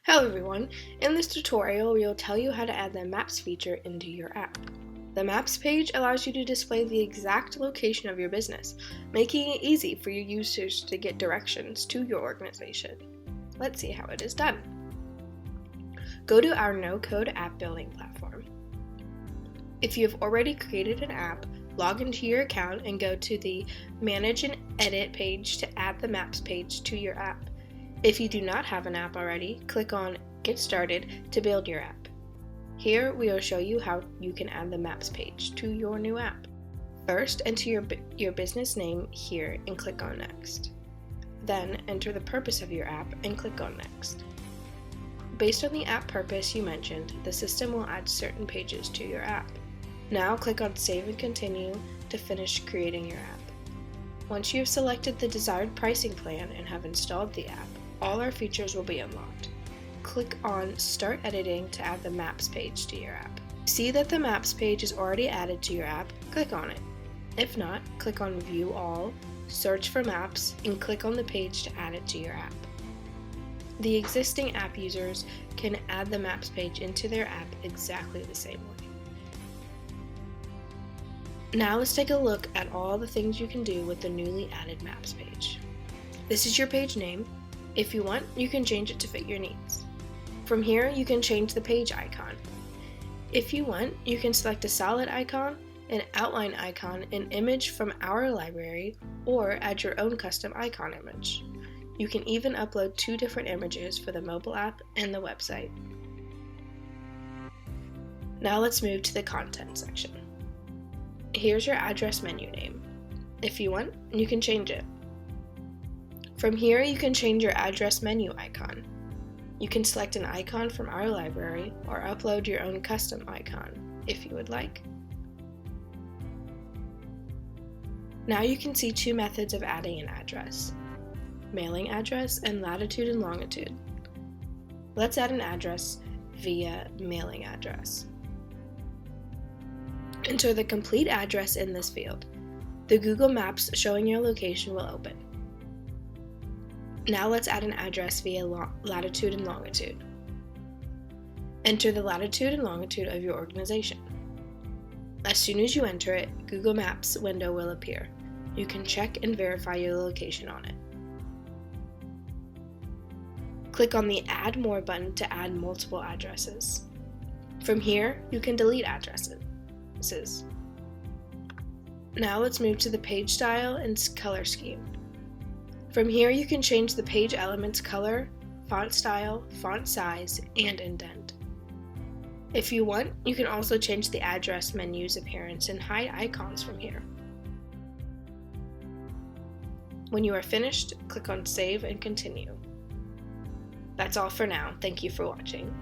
Hello everyone, in this tutorial we will tell you how to add the Maps feature into your app. The Maps page allows you to display the exact location of your business, making it easy for your users to get directions to your organization. Let's see how it is done. Go to our no-code app building platform. If you have already created an app, log into your account and go to the Manage and Edit page to add the Maps page to your app. If you do not have an app already, click on Get Started to build your app. Here we will show you how you can add the Maps page to your new app. First, enter your business name here and click on Next. Then enter the purpose of your app and click on Next. Based on the app purpose you mentioned, the system will add certain pages to your app. Now click on Save and Continue to finish creating your app. Once you have selected the desired pricing plan and have installed the app, all our features will be unlocked. Click on Start Editing to add the Maps page to your app. See that the Maps page is already added to your app, click on it. If not, click on View All, search for Maps, and click on the page to add it to your app. The existing app users can add the Maps page into their app exactly the same way. Now let's take a look at all the things you can do with the newly added Maps page. This is your page name. If you want, you can change it to fit your needs. From here, you can change the page icon. If you want, you can select a solid icon, an outline icon, an image from our library, or add your own custom icon image. You can even upload 2 different images for the mobile app and the website. Now let's move to the content section. Here's your address menu name. If you want, you can change it. From here, you can change your address menu icon. You can select an icon from our library or upload your own custom icon, if you would like. Now you can see 2 methods of adding an address: mailing address and latitude and longitude. Let's add an address via mailing address. Enter the complete address in this field. The Google Maps showing your location will open. Now let's add an address via latitude and longitude. Enter the latitude and longitude of your organization. As soon as you enter it, Google Maps window will appear. You can check and verify your location on it. Click on the Add More button to add multiple addresses. From here, you can delete addresses. Now let's move to the page style and color scheme. From here, you can change the page element's color, font style, font size, and indent. If you want, you can also change the address menu's appearance and hide icons from here. When you are finished, click on Save and Continue. That's all for now. Thank you for watching.